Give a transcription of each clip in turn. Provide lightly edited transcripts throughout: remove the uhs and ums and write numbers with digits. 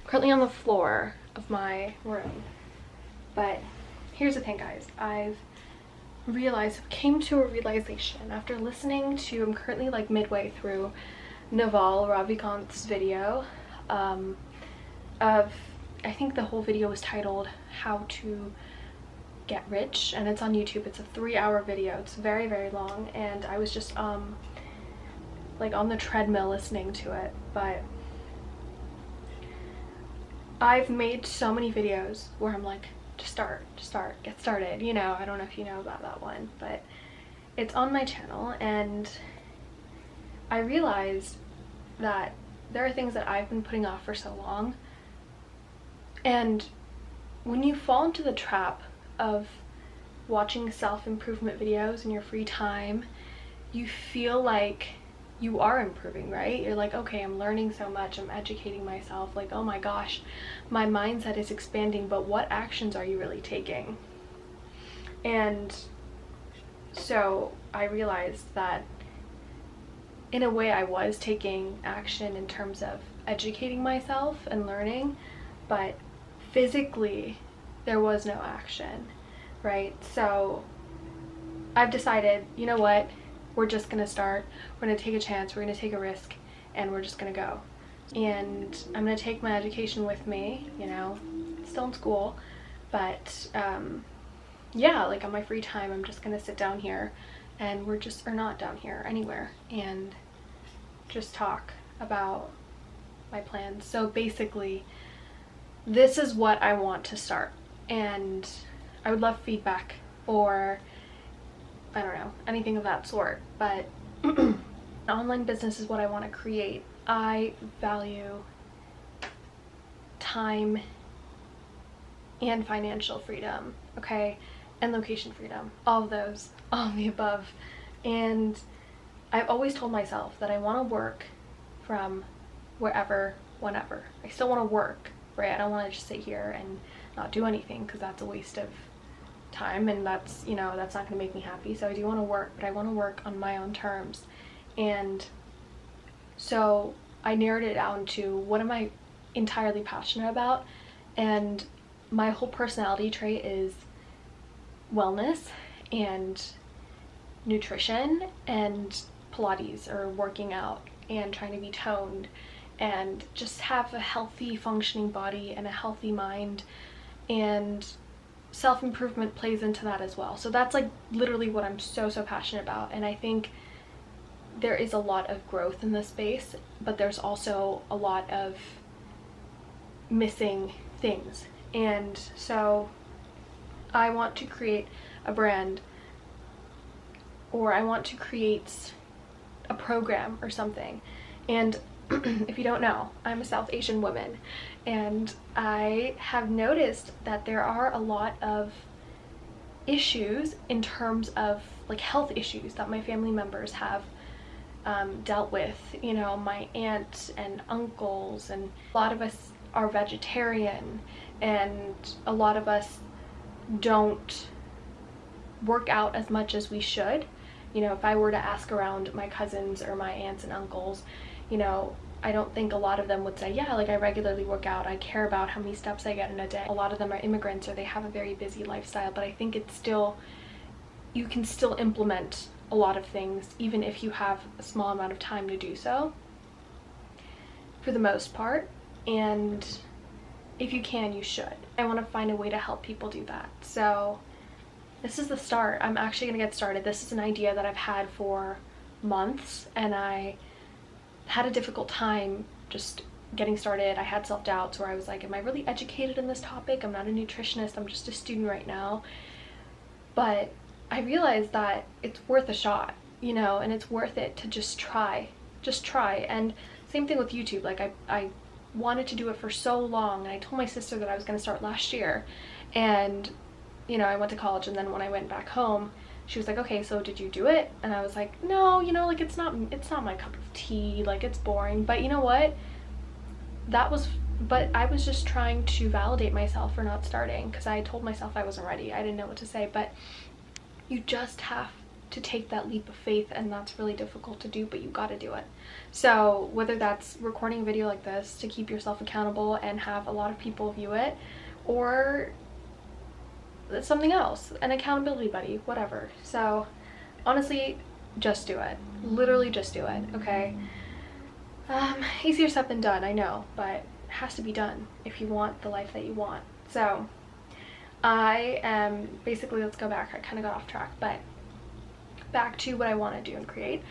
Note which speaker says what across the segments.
Speaker 1: currently on the floor of my room. But here's the thing, guys. I've came to a realization after listening to, I'm currently like midway through Naval Ravikant's video of, I think the whole video was titled How to Get Rich, and it's on YouTube. It's a 3-hour video. It's very, very long, and I was just like on the treadmill listening to it. But I've made so many videos where I'm like, just start, get started, you know. I don't know if you know about that one, but it's on my channel, and I realized that there are things that I've been putting off for so long. And when you fall into the trap of watching self-improvement videos in your free time, you feel like you are improving, right? You're like, okay, I'm learning so much, I'm educating myself, like, oh my gosh, my mindset is expanding, but what actions are you really taking? And so I realized that in a way I was taking action in terms of educating myself and learning, but physically there was no action, right? So I've decided, you know what, we're just gonna start, we're gonna take a chance, we're gonna take a risk, and we're just gonna go. And I'm gonna take my education with me, you know, still in school, but yeah, like on my free time I'm just gonna sit down here, and we're just, or not down here, anywhere, and just talk about my plans. So basically this is what I want to start, and I would love feedback or I don't know, anything of that sort. But online business is what I want to create. I value time and financial freedom, okay, and location freedom, all of those, all of the above. And I've always told myself that I want to work from wherever, whenever. I still want to work, right? I don't want to just sit here and not do anything, because that's a waste of time, and that's, you know, that's not going to make me happy. So I do want to work, but I want to work on my own terms. And so I narrowed it down to what am I entirely passionate about, and my whole personality trait is wellness and nutrition and Pilates, or working out and trying to be toned and just have a healthy functioning body and a healthy mind, and self-improvement plays into that as well. So that's like literally what I'm so passionate about. And I think there is a lot of growth in this space, but there's also a lot of missing things. And so I want to create a brand, or I want to create a program or something. And if you don't know, I'm a South Asian woman, and I have noticed that there are a lot of issues in terms of like health issues that my family members have dealt with. You know, my aunts and uncles, and a lot of us are vegetarian, and a lot of us don't work out as much as we should. You know, if I were to ask around my cousins or my aunts and uncles, you know, I don't think a lot of them would say, yeah, like I regularly work out, I care about how many steps I get in a day. A lot of them are immigrants, or they have a very busy lifestyle, but I think it's still, you can still implement a lot of things even if you have a small amount of time to do so, for the most part. And if you can, you should. I want to find a way to help people do that. So this is the start. I'm actually gonna get started. This is an idea that I've had for months, and I had a difficult time just getting started. I had self-doubts where I was like, am I really educated in this topic? I'm not a nutritionist, I'm just a student right now. But I realized that it's worth a shot, you know, and it's worth it to just try. And same thing with YouTube. Like I wanted to do it for so long, and I told my sister that I was going to start last year, and you know, I went to college, and then when I went back home, she was like, okay, so did you do it? And I was like, no, you know, like it's not my cup of tea, like it's boring. But you know what, but I was just trying to validate myself for not starting, because I told myself I wasn't ready. I didn't know what to say. But you just have to take that leap of faith, and that's really difficult to do, but you got to do it. So whether that's recording a video like this to keep yourself accountable and have a lot of people view it, or something else, an accountability buddy, whatever. So honestly, just do it. Literally just do it, okay? Easier said than done, I know, but it has to be done if you want the life that you want. So I am basically, let's go back, I kind of got off track, but back to what I want to do and create.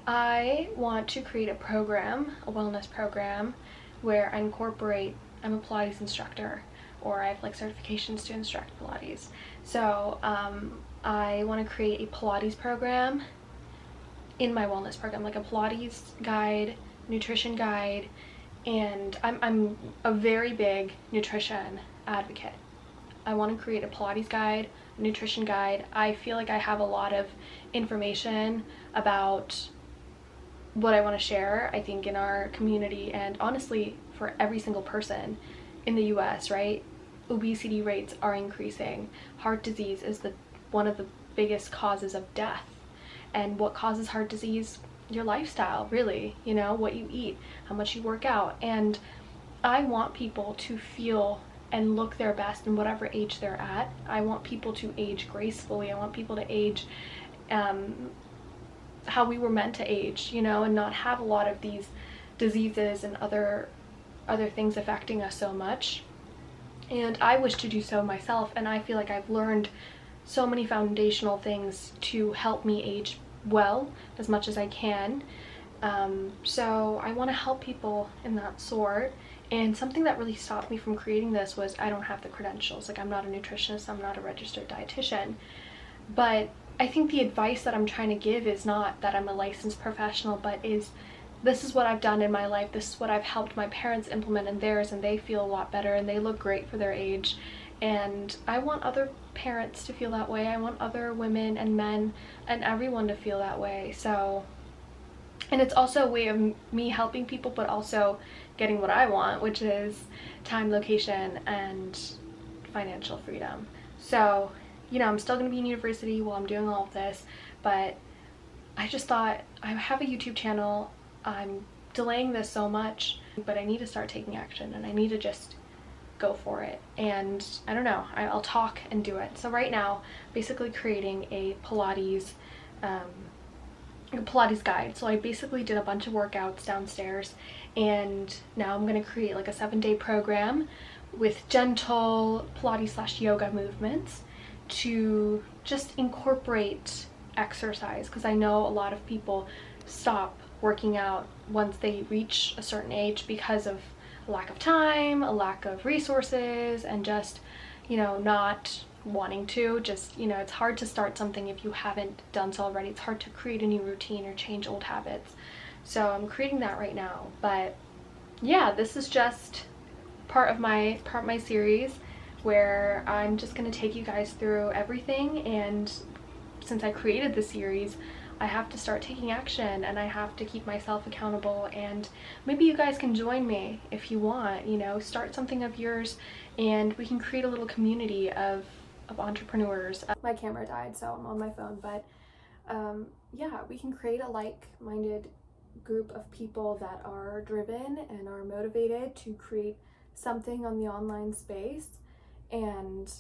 Speaker 1: I want to create a program, a wellness program, where I incorporate, I'm a Pilates instructor, or I have like certifications to instruct Pilates. So I want to create a Pilates program in my wellness program, like a Pilates guide, nutrition guide, and I'm a very big nutrition advocate. I want to create a Pilates guide, a nutrition guide. I feel like I have a lot of information about what I want to share, I think, in our community, and honestly for every single person in the US, right? Obesity rates are increasing. Heart disease is one of the biggest causes of death. And what causes heart disease? Your lifestyle, really, you know, what you eat, how much you work out. And I want people to feel and look their best in whatever age they're at. I want people to age gracefully. I want people to age how we were meant to age, you know, and not have a lot of these diseases and other things affecting us so much. And I wish to do so myself, and I feel like I've learned so many foundational things to help me age well as much as I can. So I want to help people in that sort. And something that really stopped me from creating this was I don't have the credentials. Like, I'm not a nutritionist, I'm not a registered dietitian. But I think the advice that I'm trying to give is not that I'm a licensed professional, but this is what I've done in my life, this is what I've helped my parents implement in theirs, and they feel a lot better and they look great for their age. And I want other parents to feel that way. I want other women and men and everyone to feel that way. So, and it's also a way of me helping people, but also getting what I want, which is time, location, and financial freedom. So, you know, I'm still going to be in university while I'm doing all of this, but I just thought, I have a YouTube channel, I'm delaying this so much, but I need to start taking action, and I need to just go for it. And I don't know, I'll talk and do it. So right now, basically creating a Pilates guide. So I basically did a bunch of workouts downstairs, and now I'm going to create like a 7-day program with gentle Pilates / yoga movements to just incorporate exercise, because I know a lot of people stop working out once they reach a certain age because of a lack of time, a lack of resources, and just, you know, not wanting to. Just, you know, it's hard to start something if you haven't done so already. It's hard to create a new routine or change old habits. So I'm creating that right now. But yeah, this is just part of my series where I'm just going to take you guys through everything. And since I created the series, I have to start taking action, and I have to keep myself accountable. And maybe you guys can join me if you want, you know, start something of yours, and we can create a little community of entrepreneurs. My camera died, so I'm on my phone, but yeah, we can create a like-minded group of people that are driven and are motivated to create something on the online space. And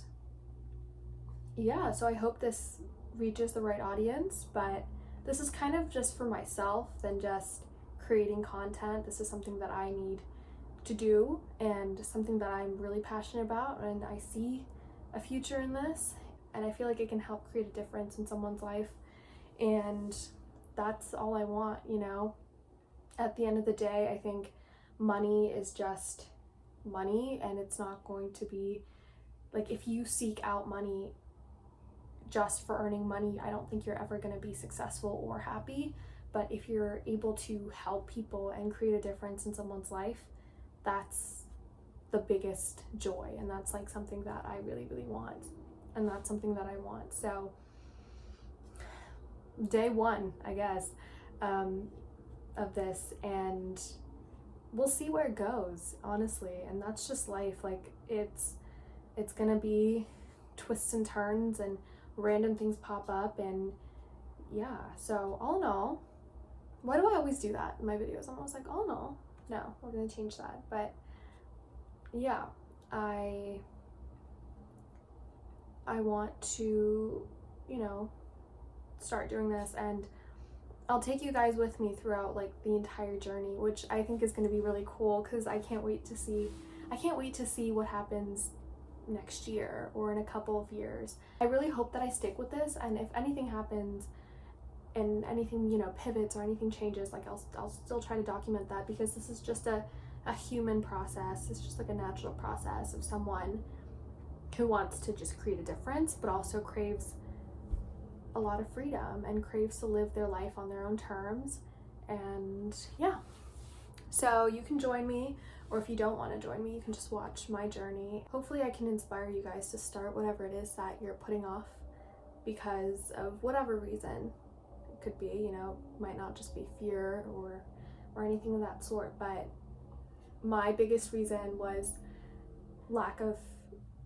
Speaker 1: yeah, so I hope this reaches the right audience, but this is kind of just for myself than just creating content. This is something that I need to do, and something that I'm really passionate about, and I see a future in this, and I feel like it can help create a difference in someone's life. And that's all I want, you know. At the end of the day, I think money is just money, and it's not going to be like, if you seek out money just for earning money, I don't think you're ever going to be successful or happy. But if you're able to help people and create a difference in someone's life, that's the biggest joy, and that's like something that I really, really want, and that's something that I want. So day one, I guess, of this, and we'll see where it goes, honestly. And that's just life. Like, it's gonna be twists and turns, and random things pop up, and yeah, so all in all, why do I always do that in my videos? I'm always like, all in all, no, we're gonna change that. But yeah, I want to, you know, start doing this, and I'll take you guys with me throughout like the entire journey, which I think is going to be really cool, because I can't wait to see what happens next year or in a couple of years. I really hope that I stick with this, and if anything happens and anything, you know, pivots or anything changes, like I'll still try to document that, because this is just a human process. It's just like a natural process of someone who wants to just create a difference, but also craves a lot of freedom and craves to live their life on their own terms. And yeah, so you can join me, or if you don't want to join me, you can just watch my journey. Hopefully I can inspire you guys to start whatever it is that you're putting off because of whatever reason. It could be, you know, might not just be fear or anything of that sort, but my biggest reason was lack of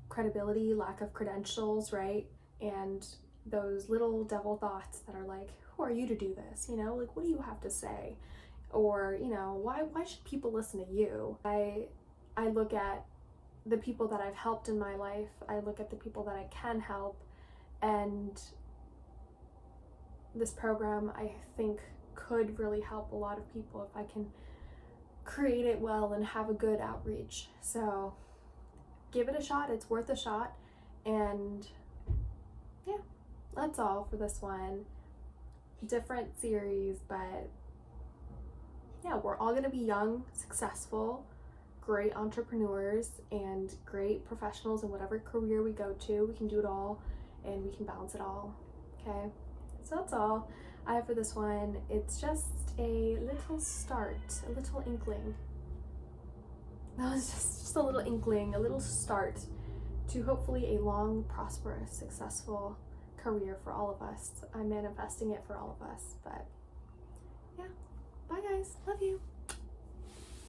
Speaker 1: credibility, lack of credentials, right? And those little devil thoughts that are like, who are you to do this? You know, like, what do you have to say? Or, you know, why should people listen to you? I look at the people that I've helped in my life. I look at the people that I can help, and this program, I think, could really help a lot of people if I can create it well and have a good outreach. So give it a shot. It's worth a shot. And yeah, that's all for this one. Different series, but yeah, we're all going to be young, successful, great entrepreneurs and great professionals in whatever career we go to. We can do it all, and we can balance it all. Okay, so that's all I have for this one. It's just a little start, a little inkling. That was just a little inkling, a little start to hopefully a long, prosperous, successful career for all of us. I'm manifesting it for all of us. But yeah, bye guys, love you.